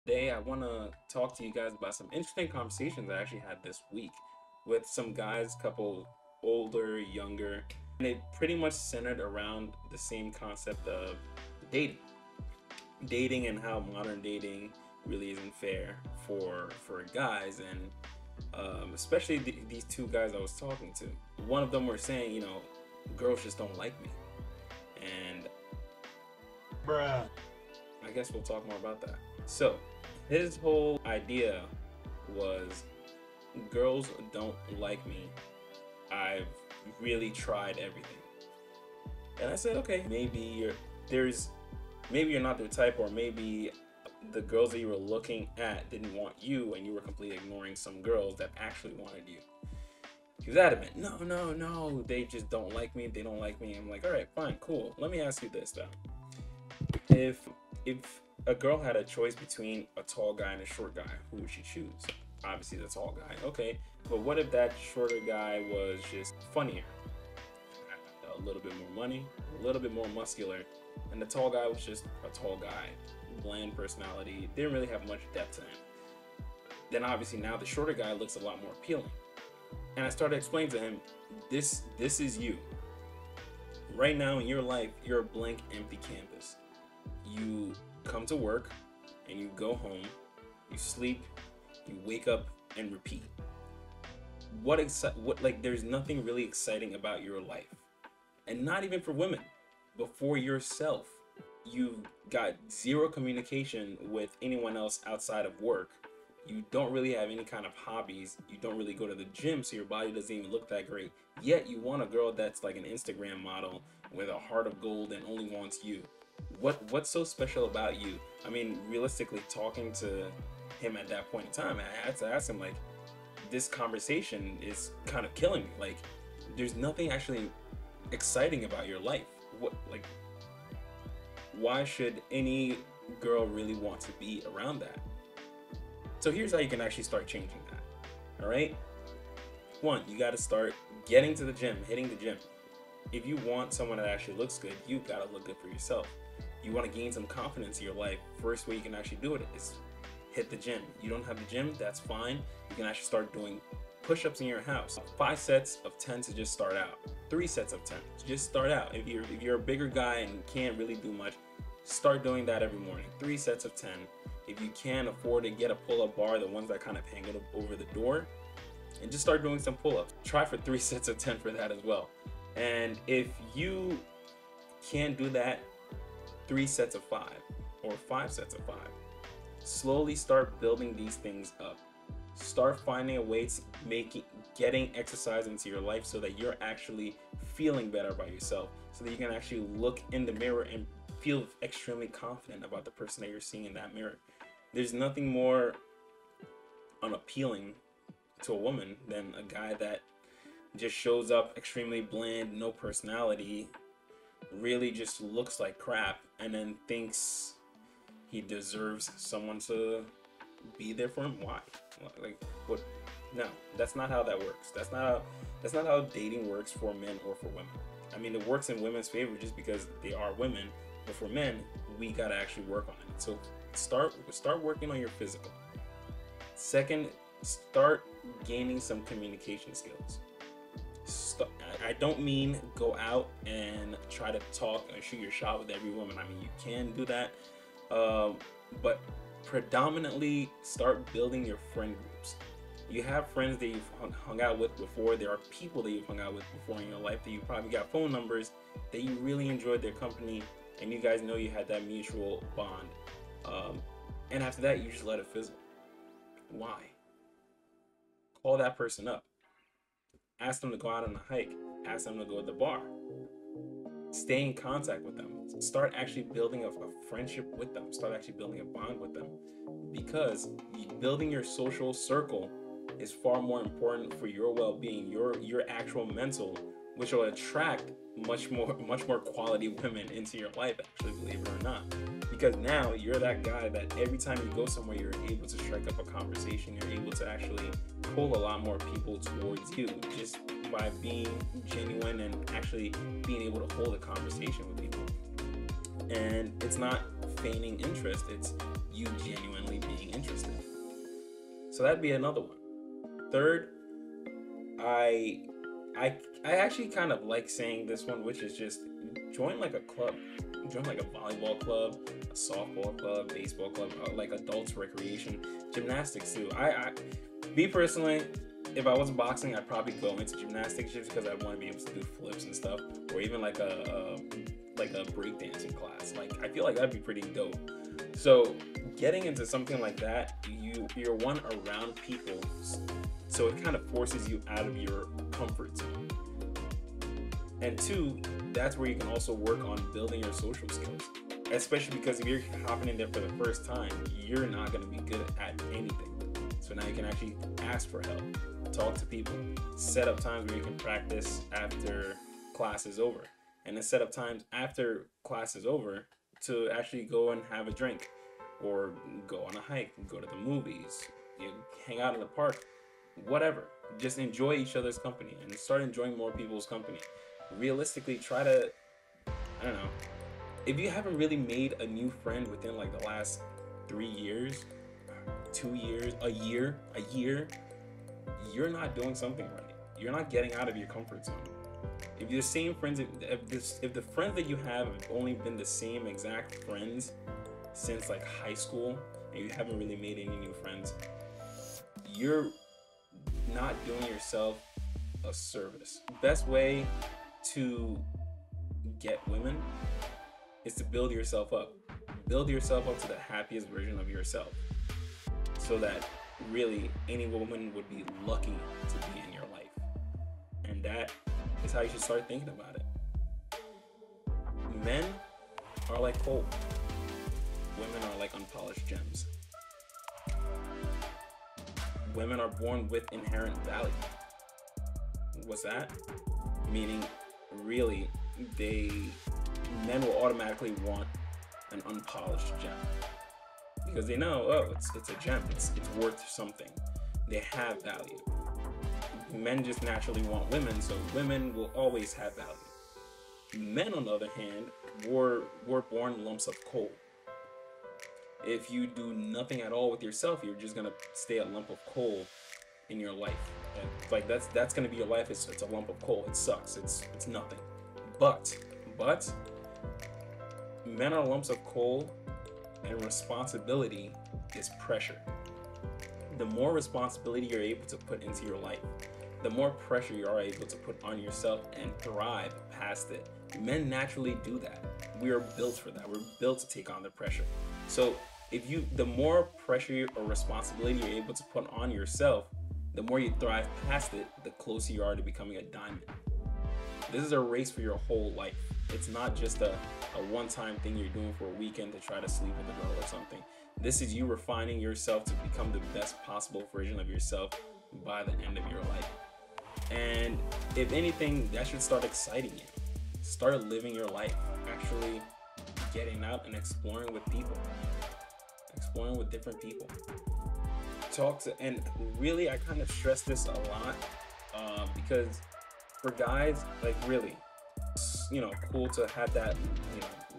Today, I want to talk to you guys about some interesting conversations I actually had this week with some guys, couple older, younger, and it pretty much centered around the same concept of dating. Dating and how modern dating really isn't fair for guys, and especially these two guys I was talking to. One of them were saying, girls just don't like me, and Bruh. I guess we'll talk more about that. So, his whole idea was girls don't like me. I've really tried everything. And I said, okay, there's maybe you're not their type, or maybe the girls that you were looking at didn't want you and you were completely ignoring some girls that actually wanted you. He was adamant, no, no, no, they just don't like me, they don't like me. I'm like, all right, fine, cool. Let me ask you this though. If a girl had a choice between a tall guy and a short guy, who would she choose? Obviously the tall guy. Okay, but what if that shorter guy was just funnier, a little bit more money, a little bit more muscular, and the tall guy was just a tall guy, bland personality, didn't really have much depth to him? Then obviously now the shorter guy looks a lot more appealing. And I started explaining to him, this is you. Right now in your life, you're a blank, empty canvas. You come to work and you go home, you sleep, you wake up and repeat. There's nothing really exciting about your life. And not even for women, but for yourself. You've got zero communication with anyone else outside of work. You don't really have any kind of hobbies. You don't really go to the gym, so your body doesn't even look that great. Yet you want a girl that's like an Instagram model with a heart of gold and only wants you. What's so special about you? I mean, realistically, talking to him at that point in time, I had to ask him, like, this conversation is kind of killing me. Like, there's nothing actually exciting about your life. Why should any girl really want to be around that? So here's how you can actually start changing that. All right. One, you got to start getting to the gym, hitting the gym. If you want someone that actually looks good, you got to look good for yourself. You want to gain some confidence in your life. First way you can actually do it is hit the gym. You don't have the gym, that's fine. You can actually start doing push-ups in your house. 5 sets of 10 to just start out. 3 sets of 10 to just start out. If you're a bigger guy and can't really do much, start doing that every morning. 3 sets of 10. If you can afford to get a pull-up bar, the ones that kind of hang over the door, and just start doing some pull-ups. Try for 3 sets of 10 for that as well. And if you can't do that, 3 sets of 5 or 5 sets of 5. Slowly start building these things up. Start finding a way to getting exercise into your life so that you're actually feeling better about yourself, so that you can actually look in the mirror and feel extremely confident about the person that you're seeing in that mirror. There's nothing more unappealing to a woman than a guy that just shows up extremely bland, no personality, really just looks like crap, and then thinks he deserves someone to be there for him. Why? Like, what? No, that's not how that works. That's not how dating works for men or for women. I mean, it works in women's favor just because they are women, but for men, we gotta actually work on it. So start working on your physical. Second, start gaining some communication skills. I don't mean go out and try to talk and shoot your shot with every woman. I mean, you can do that, but predominantly start building your friend groups. You have friends that you've hung out with before. There are people that you've hung out with before in your life that you probably got phone numbers that you really enjoyed their company, and you guys know you had that mutual bond. And after that, you just let it fizzle. Why? Call that person up. Ask them to go out on a hike. Ask them to go to the bar. Stay in contact with them. Start actually building a friendship with them. Start actually building a bond with them. Because building your social circle is far more important for your well-being, your actual mental, which will attract much more quality women into your life, actually, believe it or not. Because now you're that guy that every time you go somewhere, you're able to strike up a conversation. You're able to actually pull a lot more people towards you just by being genuine and actually being able to hold a conversation with people. And it's not feigning interest, it's you genuinely being So that'd be another one. Third, I actually kind of like saying this one, which is just join like a club. Join like a volleyball club, a softball club, baseball club, like adults recreation, gymnastics too. Me personally, if I wasn't boxing, I'd probably go into gymnastics just because I want to be able to do flips and stuff, or even like a breakdancing class. Like I feel like that'd be pretty dope. So getting into something like that, you're one around people, so it kind of forces you out of your comfort zone. And two, that's where you can also work on building your social skills. Especially because if you're hopping in there for the first time, you're not going to be good at anything. So now you can actually ask for help, talk to people, set up times where you can practice after class is over. And then set up times after class is over to actually go and have a drink, or go on a hike, go to the movies, hang out in the park, whatever. Just enjoy each other's company and start enjoying more people's company. Realistically, try to, I don't know, if you haven't really made a new friend within like the last 3 years, 2 years, a year, you're not doing something right. You're not getting out of your comfort zone. If you're the same friends, if the friends that you have only been the same exact friends since like high school, and you haven't really made any new friends, you're not doing yourself a service. Best way to get women is to build yourself up. Build yourself up to the happiest version of yourself, so that really any woman would be lucky to be in your life. And that is how you should start thinking about it. Men are like coal. Women are like unpolished gems. Women are born with inherent value. What's that? Meaning, really, men will automatically want an unpolished gem, because they know, oh, it's a gem, it's worth something. They have value. Men just naturally want women, so women will always have value. Men, on the other hand, were born lumps of coal. If you do nothing at all with yourself, you're just gonna stay a lump of coal in your life. And like that's gonna be your life. It's a lump of coal. It sucks. It's nothing. But men are lumps of coal, and responsibility is pressure. The more responsibility you're able to put into your life, the more pressure you are able to put on yourself and thrive past it. Men naturally do that. We are built for that. We're built to take on the pressure. So the more pressure or responsibility you're able to put on yourself, the more you thrive past it, the closer you are to becoming a diamond. This is a race for your whole life. It's not just a one-time thing you're doing for a weekend to try to sleep with a girl or something. This is you refining yourself to become the best possible version of yourself by the end of your life. And if anything, that should start exciting you. Start living your life, actually getting out and exploring with people. Exploring with different people. And really, I kind of stress this a lot because for guys, like really, cool to have that,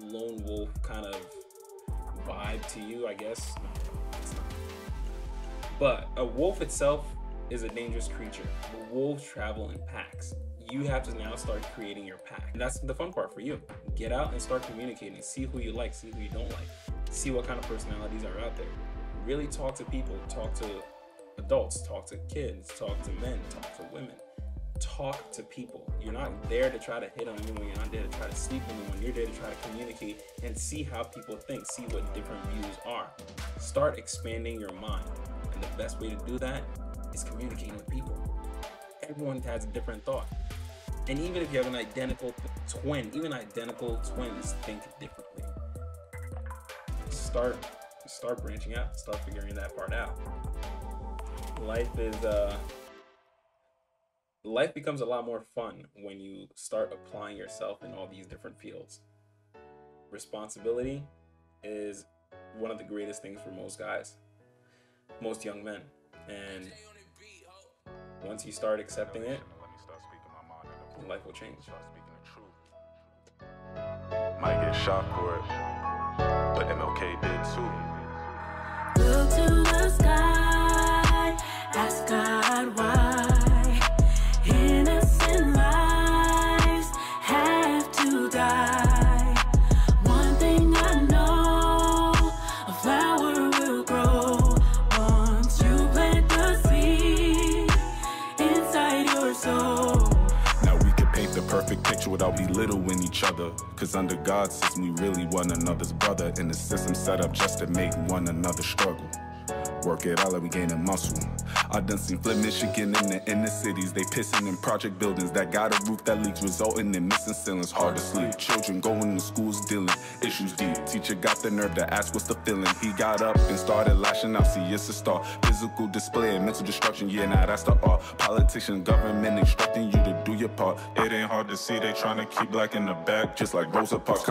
lone wolf kind of vibe to you, I guess. It's not. But a wolf itself is a dangerous creature. The wolves travel in packs. You have to now start creating your pack. And that's the fun part for you. Get out and start communicating. See who you like, see who you don't like. See what kind of personalities are out there. Really talk to people. Talk to adults. Talk to kids. Talk to men. Talk to women. Talk to people. You're not there to try to hit on anyone. You're not there to try to sleep with anyone. You're there to try to communicate and see how people think. See what different views are. Start expanding your mind. And the best way to do that is communicating with people. Everyone has a different thought. And even if you have an identical twin, even identical twins think differently. Start branching out. Start figuring that part out. Life becomes a lot more fun when you start applying yourself in all these different fields. Responsibility is one of the greatest things for most guys, most young men. And once you start accepting it, life will change. Might get shot for it, but MLK did too. Look to the sky. each other. Cause under God's system, we really one another's brother. And the system set up just to make one another struggle. Work it out like we gaining muscle. I done seen Flint, Michigan in the inner cities. They pissing in project buildings that got a roof that leaks, resulting in missing ceilings. Hard to sleep. Children going to schools dealing issues deep. Teacher got the nerve to ask what's the feeling. He got up and started lashing out. See, it's a start. Physical display and mental destruction. Yeah, now that's the art. Politicians, government instructing you to do your part. It ain't hard to see they trying to keep black in the back, just like Rosa Parks.